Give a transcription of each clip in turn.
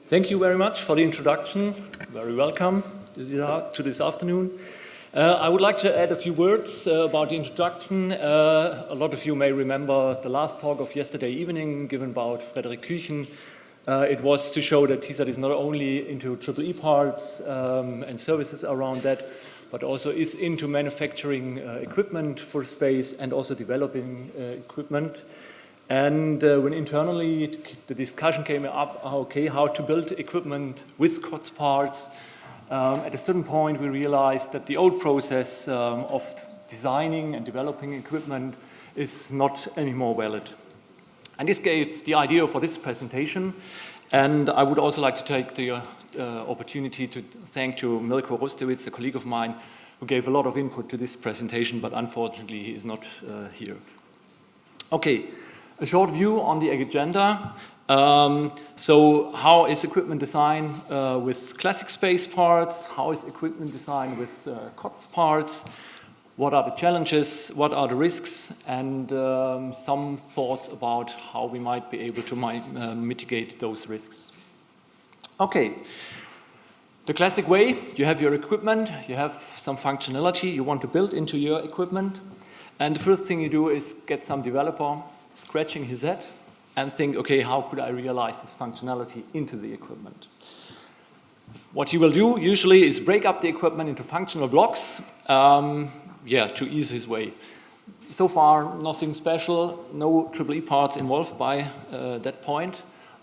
Thank you very much for the introduction. Very welcome to this afternoon. I would like to add a few words about the introduction. A lot of you may remember the last talk of yesterday evening given about Frederick Küchen. It was to show that TESAT is not only into EE parts and services around that, but also is into manufacturing equipment for space and also developing equipment. And when internally the discussion came up, okay, how to build equipment with COTS parts, at a certain point we realized that the old process of designing and developing equipment is not anymore valid. And this gave the idea for this presentation. And I would also like to take the opportunity to thank to Milko Rostewitz, a colleague of mine, who gave a lot of input to this presentation, but unfortunately he is not here. Okay. A short view on the agenda. So how is equipment design with classic space parts? How is equipment design with COTS parts? What are the challenges? What are the risks? And some thoughts about how we might be able to mitigate those risks. Okay. The classic way, you have your equipment, you have some functionality you want to build into your equipment. And the first thing you do is get some developer scratching his head and think, okay, how could I realize this functionality into the equipment? What he will do usually is break up the equipment into functional blocks, to ease his way. So far, nothing special, no EE parts involved by that point,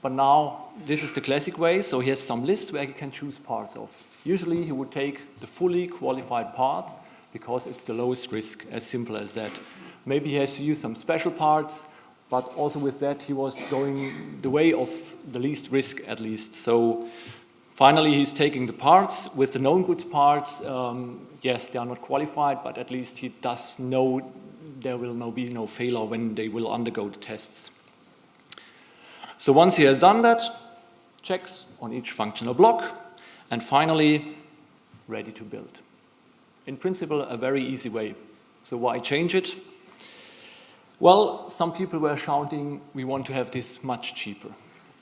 but now this is the classic way, so he has some lists where he can choose parts of. Usually he would take the fully qualified parts because it's the lowest risk, as simple as that. Maybe he has to use some special parts, but also with that, he was going the way of the least risk, at least. So finally, he's taking the parts. With the known goods parts, yes, they are not qualified, but at least he does know there will be no failure when they will undergo the tests. So once he has done that, checks on each functional block, and finally, ready to build. In principle, a very easy way. So why change it? Well, some people were shouting, we want to have this much cheaper.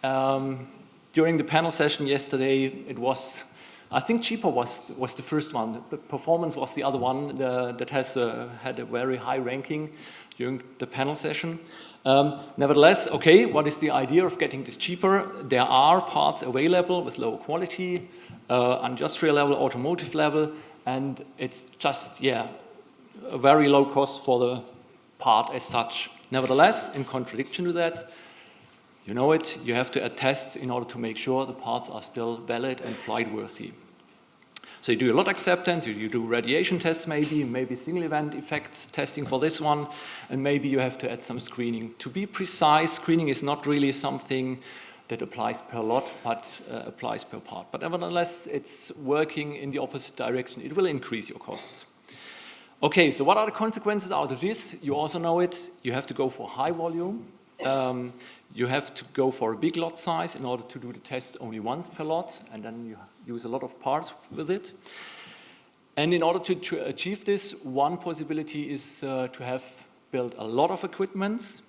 During the panel session yesterday, it was, I think cheaper was the first one. The performance was the other one that had a very high ranking during the panel session. Nevertheless, okay, what is the idea of getting this cheaper? There are parts available with low quality, industrial level, automotive level, and it's just, a very low cost for the part as such. Nevertheless, in contradiction to that, you know it, you have to attest in order to make sure the parts are still valid and flight-worthy. So you do a lot acceptance, you do radiation tests maybe single event effects testing for this one, and maybe you have to add some screening. To be precise, screening is not really something that applies per lot, but applies per part. But nevertheless, it's working in the opposite direction. It will increase your costs. Okay, so what are the consequences out of this? You also know it. You have to go for high volume. You have to go for a big lot size in order to do the test only once per lot, and then you use a lot of parts with it. And in order to achieve this, one possibility is to have built a lot of equipment,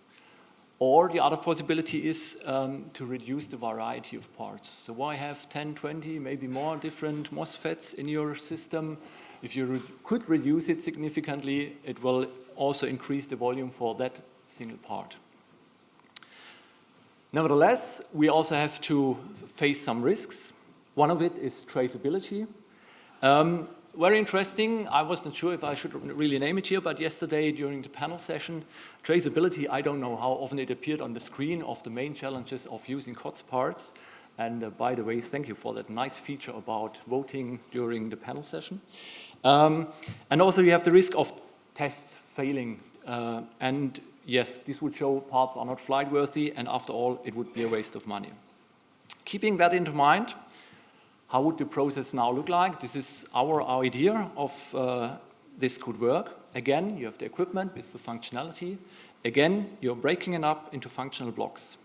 or the other possibility is to reduce the variety of parts. So why have 10, 20, maybe more different MOSFETs in your system? If you could reduce it significantly, it will also increase the volume for that single part. Nevertheless, we also have to face some risks. One of it is traceability. Very interesting. I wasn't sure if I should really name it here, but yesterday during the panel session, traceability, I don't know how often it appeared on the screen of the main challenges of using COTS parts. And by the way, thank you for that nice feature about voting during the panel session. And also you have the risk of tests failing. And yes, this would show parts are not flight worthy, and after all, it would be a waste of money. Keeping that into mind, how would the process now look like? This is our idea of this could work. Again, you have the equipment with the functionality. Again, you're breaking it up into functional blocks.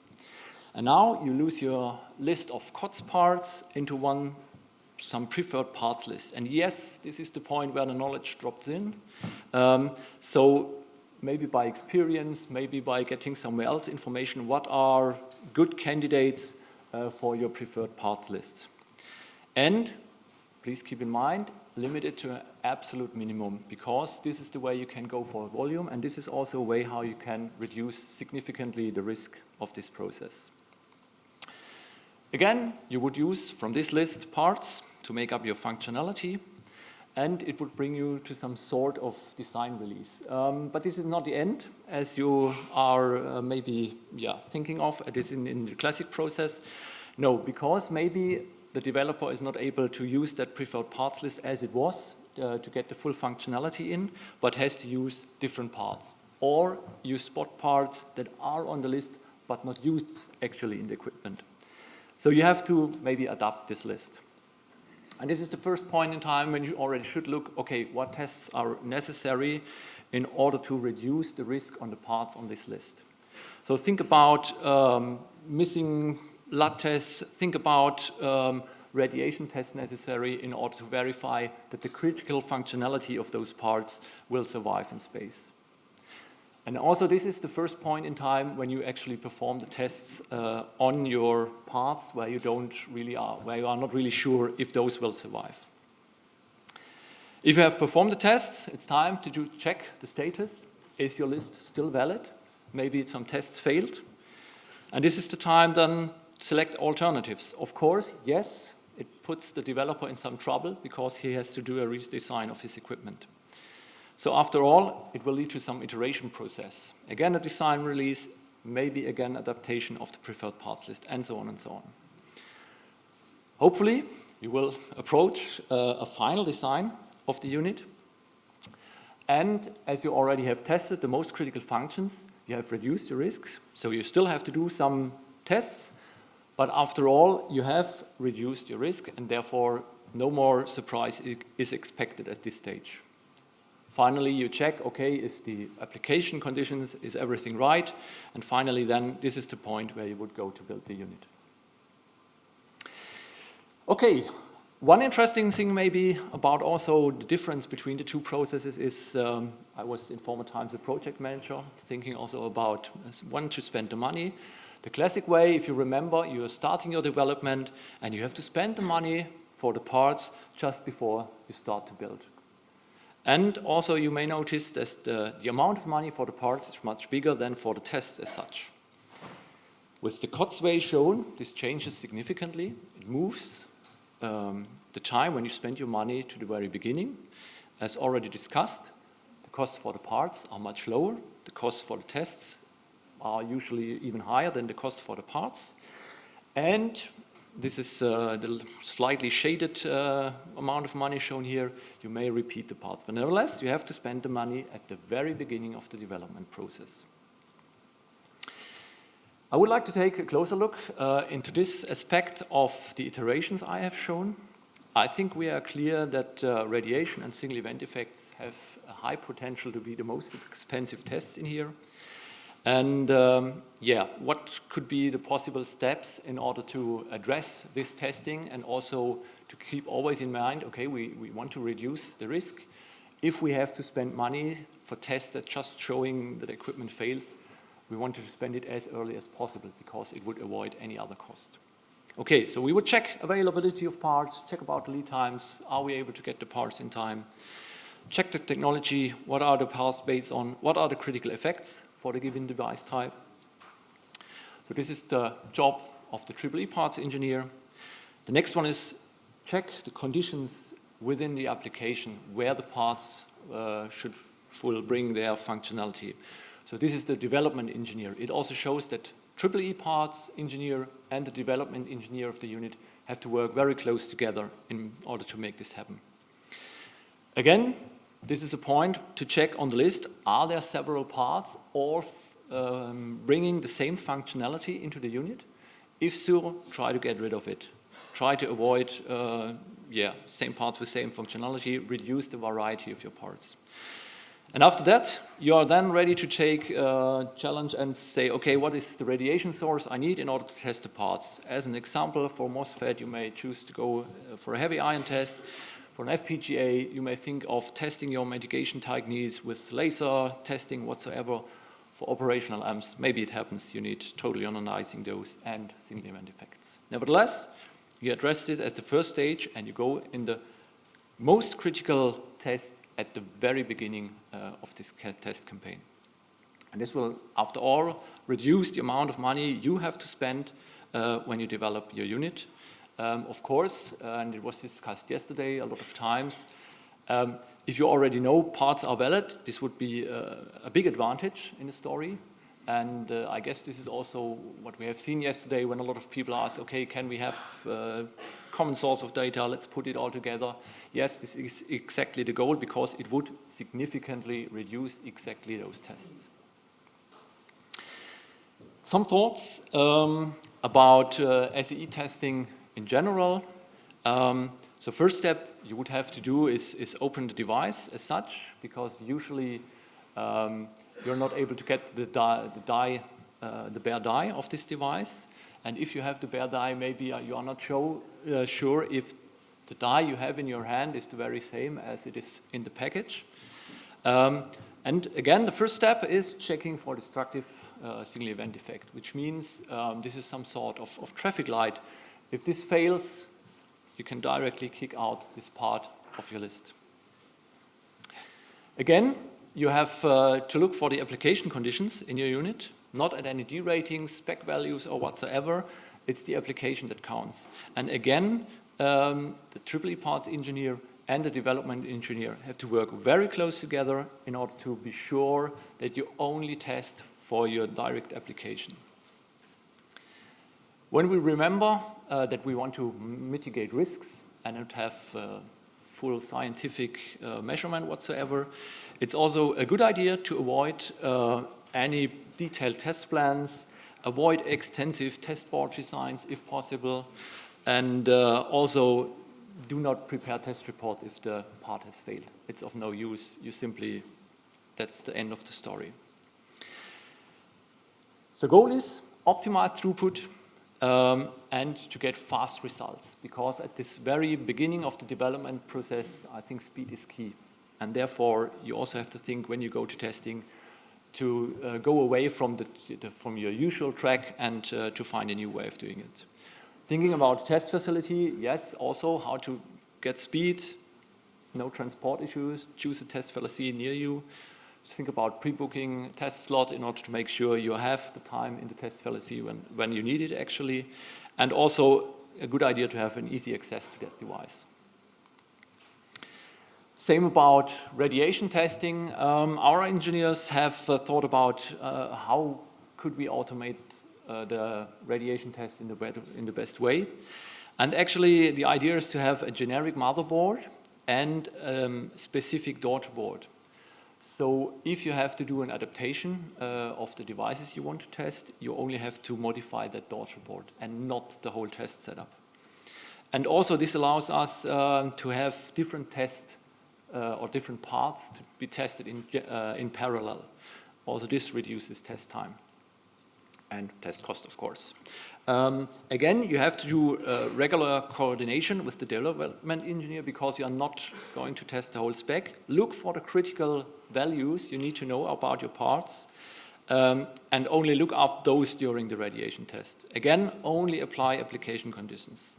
And now you lose your list of COTS parts into some preferred parts list. And yes, this is the point where the knowledge drops in. So maybe by experience, maybe by getting somewhere else information, what are good candidates for your preferred parts list. And please keep in mind, limit it to an absolute minimum, because this is the way you can go for volume, and this is also a way how you can reduce significantly the risk of this process. Again, you would use from this list parts to make up your functionality, and it would bring you to some sort of design release. But this is not the end, as you are maybe thinking of it is in the classic process. No, because maybe the developer is not able to use that preferred parts list as it was to get the full functionality in, but has to use different parts, or use spot parts that are on the list but not used actually in the equipment. So you have to maybe adapt this list. And this is the first point in time when you already should look, okay, what tests are necessary in order to reduce the risk on the parts on this list. So think about missing LUT tests, think about radiation tests necessary in order to verify that the critical functionality of those parts will survive in space. And also this is the first point in time when you actually perform the tests on your parts where you are not really sure if those will survive. If you have performed the tests, it's time to check the status. Is your list still valid? Maybe some tests failed. And this is the time then to select alternatives. Of course, yes, it puts the developer in some trouble because he has to do a redesign of his equipment. So after all, it will lead to some iteration process. Again, a design release, maybe again adaptation of the preferred parts list, and so on and so on. Hopefully, you will approach a final design of the unit. And as you already have tested the most critical functions, you have reduced your risk. So you still have to do some tests, but after all, you have reduced your risk, and therefore no more surprise is expected at this stage. Finally, you check, okay, is the application conditions, is everything right? And finally, then, this is the point where you would go to build the unit. Okay, one interesting thing maybe about also the difference between the two processes is, I was in former times a project manager, thinking also about when to spend the money. The classic way, if you remember, you are starting your development and you have to spend the money for the parts just before you start to build. And also you may notice that the amount of money for the parts is much bigger than for the tests as such. With the COTS way shown, this changes significantly. It moves the time when you spend your money to the very beginning. As already discussed, the costs for the parts are much lower. The costs for the tests are usually even higher than the costs for the parts. And this is the slightly shaded amount of money shown here. You may repeat the parts, but nevertheless, you have to spend the money at the very beginning of the development process. I would like to take a closer look into this aspect of the iterations I have shown. I think we are clear that radiation and single event effects have a high potential to be the most expensive tests in here. And what could be the possible steps in order to address this testing and also to keep always in mind, okay, we want to reduce the risk. If we have to spend money for tests that just showing that the equipment fails, we want to spend it as early as possible because it would avoid any other cost. Okay, so we would check availability of parts, check about lead times, are we able to get the parts in time, check the technology, what are the parts based on, what are the critical effects for the given device type. So this is the job of the EEE parts engineer. The next one is check the conditions within the application where the parts should bring their functionality. So this is the development engineer. It also shows that EEE parts engineer and the development engineer of the unit have to work very close together in order to make this happen. Again, this is a point to check on the list. Are there several parts all bringing the same functionality into the unit? If so, try to get rid of it. Try to avoid same parts with same functionality, reduce the variety of your parts. And after that, you are then ready to take a challenge and say, okay, what is the radiation source I need in order to test the parts? As an example, for MOSFET, you may choose to go for a heavy ion test. For an FPGA, you may think of testing your mitigation techniques with laser testing whatsoever, For operational amps, maybe it happens you need total ionizing dose and single event effects. Nevertheless, you address it as the first stage and you go in the most critical test at the very beginning of this test campaign. And this will, after all, reduce the amount of money you have to spend when you develop your unit. Of course, and it was discussed yesterday a lot of times, if you already know parts are valid, this would be a big advantage in the story. And I guess this is also what we have seen yesterday when a lot of people ask, okay, can we have common source of data, let's put it all together. Yes, this is exactly the goal because it would significantly reduce exactly those tests. Some thoughts about SEE testing in general. So first step you would have to do is open the device as such, because usually you're not able to get the bare die of this device. And if you have the bare die, maybe you are not sure if the die you have in your hand is the very same as it is in the package. And again, the first step is checking for destructive single event effect, which means this is some sort of traffic light. If this fails, you can directly kick out this part of your list. Again, you have to look for the application conditions in your unit, not at any D ratings, spec values, or whatsoever. It's the application that counts. And again, the EEE parts engineer and the development engineer have to work very close together in order to be sure that you only test for your direct application. When we remember that we want to mitigate risks and not have full scientific measurement whatsoever, it's also a good idea to avoid any detailed test plans, avoid extensive test board designs if possible, and also do not prepare test reports if the part has failed. It's of no use. You simply, that's the end of the story. The goal is optimize throughput and to get fast results, because at this very beginning of the development process, I think speed is key. And therefore, you also have to think when you go to testing to go away from your usual track and to find a new way of doing it. Thinking about test facility, yes, also how to get speed, no transport issues, choose a test facility near you. Think about pre-booking test slot in order to make sure you have the time in the test facility when you need it actually. And also a good idea to have an easy access to that device. Same about radiation testing. Our engineers have thought about how could we automate the radiation tests in the best way. And actually the idea is to have a generic motherboard and specific daughter board. So if you have to do an adaptation of the devices you want to test, you only have to modify that daughter board and not the whole test setup. And also this allows us to have different tests or different parts to be tested in parallel. Also this reduces test time and test cost, of course. Again, you have to do regular coordination with the development engineer because you are not going to test the whole spec. Look for the critical values you need to know about your parts and only look after those during the radiation test. Again, only apply application conditions.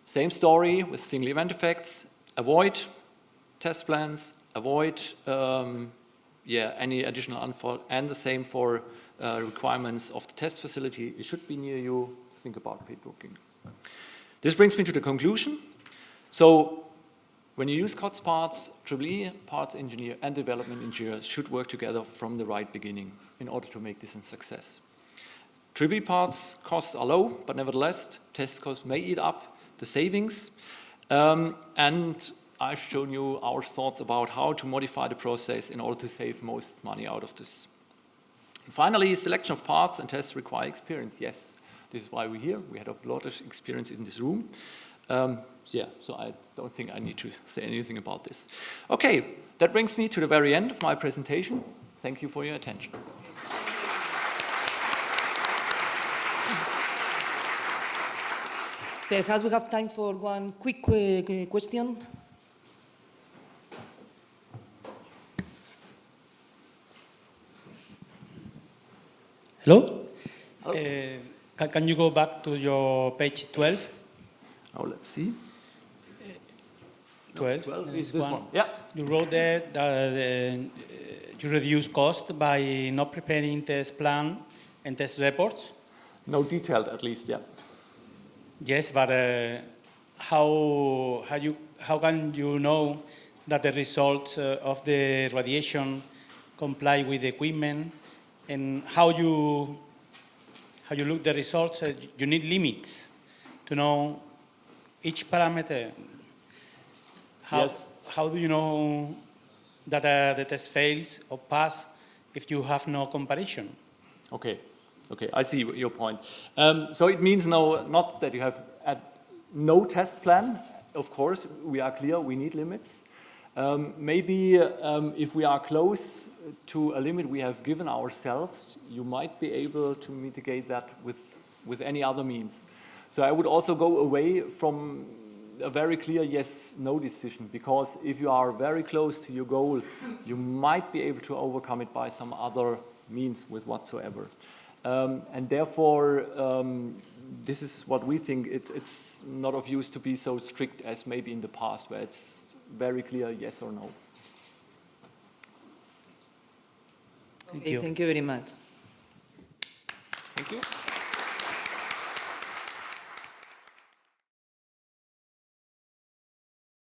Same story with single event effects. Avoid test plans, avoid any additional unfold, and the same for requirements of the test facility. It should be near you. Think about pre-booking. This brings me to the conclusion. So when you use COTS parts, EEE parts engineer and development engineer should work together from the right beginning in order to make this a success. EEE parts costs are low, but nevertheless, test costs may eat up the savings. And I've shown you our thoughts about how to modify the process in order to save most money out of this. Finally, selection of parts and tests require experience. Yes, this is why we're here. We had a lot of experience in this room. So I don't think I need to say anything about this. Okay, that brings me to the very end of my presentation. Thank you for your attention. Perhaps we have time for one quick question. Hello? Can you go back to your page 12? Now let's see. 12, 12 the is next this one. Yeah. You wrote there that you reduce cost by not preparing test plan and test reports. No detailed, at least, yeah. Yes, but how can you know that the results of the radiation comply with the equipment, and how you look the results? You need limits to know each parameter. Yes. How do you know that the test fails or pass if you have no comparison? Okay, I see your point. So it means not that you have no test plan. Of course, we are clear, we need limits. Maybe if we are close to a limit we have given ourselves, you might be able to mitigate that with any other means. So I would also go away from a very clear yes-no decision, because if you are very close to your goal, you might be able to overcome it by some other means with whatsoever. And therefore, this is what we think. It's not of use to be so strict as maybe in the past, where it's very clear yes or no. Thank you. Thank you very much. Thank you.